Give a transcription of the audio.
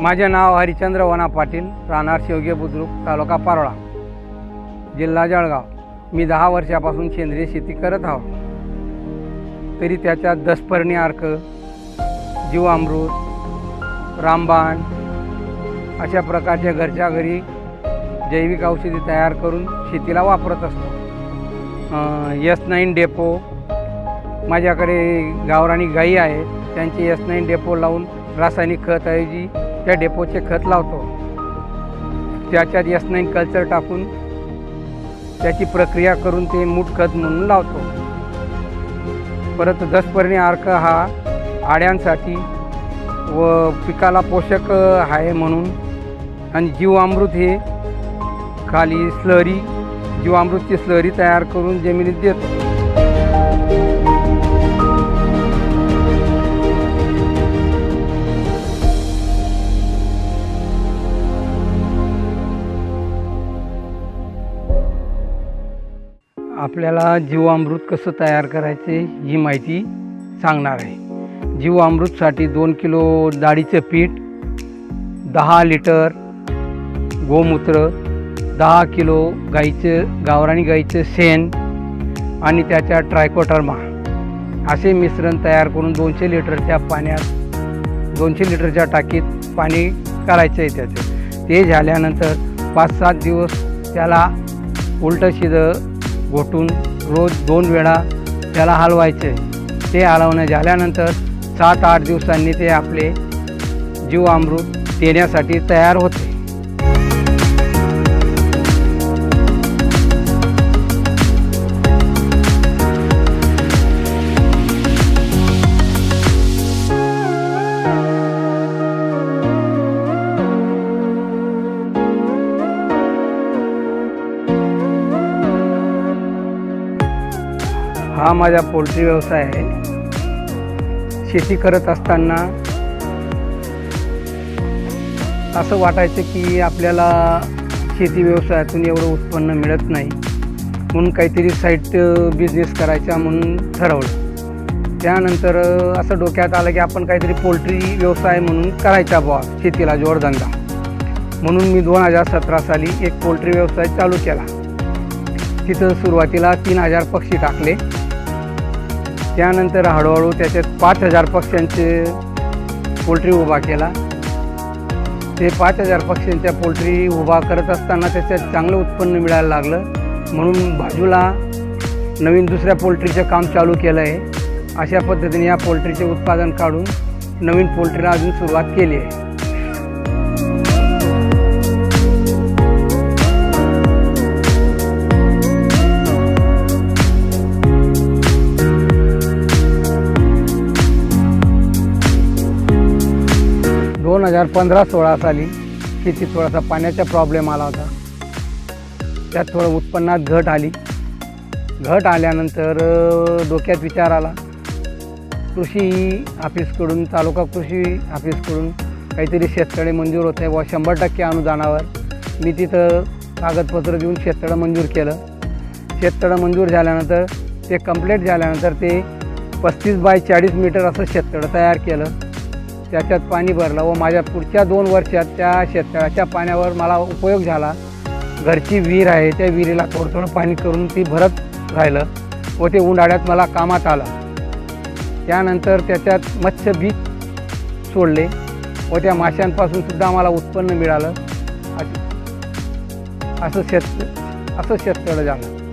माझे नाव हरिचंद्र वना पाटील, राहणार शेवगे बुद्रुक, तालुका पारोळा, जिल्हा जळगाव। मी 10 वर्षापासून सेंद्रिय शेती करत आहो। तरी त्याच्यात दशपर्णी अर्क, जीवामृत, रामबाण अशा प्रकारच्या घरच्या घरी जैविक औषधी तयार करून शेतीला वापरत असतो। S9 डेपो, माझ्याकडे गावरानी गाई आहेत, त्यांचे S9 डेपो लावून रासायनिक खताऐवजी त्या डेपोचे खत लावतो। त्याच्यात S9 कल्चर टाकून त्याची प्रक्रिया करून ते मूठ खत म्हणून लावतो। परत दशपर्णी अर्क हा आड्यांसाठी व पिकाला पोषक आहे म्हणून, आणि जीवामृत हे खाली स्लरी, जीवामृतची स्लरी तयार करून जमिनीत देतो। आपल्याला जीवामृत कसं तयार करायचे ही माहिती सांगणार आहे। जीवामृतसाठी 2 किलो डाळीचं पीठ, 10 लिटर गोमूत्र, 10 किलो गावरानी गाईचं शेण आणि त्याच्या ट्रायकोडर्मा असे मिश्रण तयार करून 200 लिटरच्या पाण्यात 200 लिटरच्या टाकीत पाणी करायचं आहे त्याचं। ते झाल्यानंतर 5-7 दिवस त्याला उलटं सीधं घोटून रोज 2 वेळा त्याला हलवायचे। ते हलवणं झाल्यानंतर 7-8 दिवसांनी ते आपले जीवामृत देण्यासाठी तयार होते। हा माझा पोल्ट्री व्यवसाय आहे। शेती करत असताना असं वाटायचं की आपल्याला शेती व्यवसायातून एवढं उत्पन्न मिळत नाही, म्हणून काहीतरी साईड बिझनेस करायचा म्हणून ठरवलं। त्यानंतर असं डोक्यात आलं की आपण काहीतरी पोल्ट्री व्यवसाय म्हणून करायचा बुवा, शेतीला जोडधंदा म्हणून मी 2017 साली एक पोल्ट्री व्यवसाय चालू केला। तिथं सुरुवातीला 3000 पक्षी टाकले। त्यानंतर हळूहळू त्याच्यात 5000 पक्ष्यांचे पोल्ट्री उभा केला। ते 5000 पक्ष्यांच्या पोल्ट्री उभा करत असताना त्याच्यात चांगलं उत्पन्न मिळायला लागलं, म्हणून बाजूला नवीन दुसऱ्या पोल्ट्रीचं काम चालू केलं आहे। अशा पद्धतीने या पोल्ट्रीचे उत्पादन काढून नवीन पोल्ट्रीला अजून सुरुवात केली आहे। दोन 2015-16 साली शेतीत थोडासा पाण्याचा प्रॉब्लेम आला होता। त्यात थोडं उत्पन्नात घट आली। घट आल्यानंतर डोक्यात विचार आला, कृषी ऑफिसकडून, तालुका कृषी ऑफिसकडून काहीतरी शेततळे मंजूर होते व 100% अनुदानावर। मी तिथं कागदपत्र देऊन शेततळं मंजूर केलं। शेततळं मंजूर झाल्यानंतर ते कंप्लीट झाल्यानंतर ते 35 बाय 40 मीटर असं शेततळं तयार केलं। त्याच्यात पाणी भरलं व माझ्या पुढच्या 2 वर्षात त्या शेततळ्याच्या पाण्यावर मला उपयोग झाला। घरची विहीर आहे, त्या विहिरीला थोडं पाणी करून ती भरत राहिलं व ते उन्हाळ्यात मला कामात आलं। त्यानंतर त्याच्यात मत्स्य बीज सोडले व त्या माशांपासून सुद्धा मला उत्पन्न मिळालं। असं शेततळं झालं।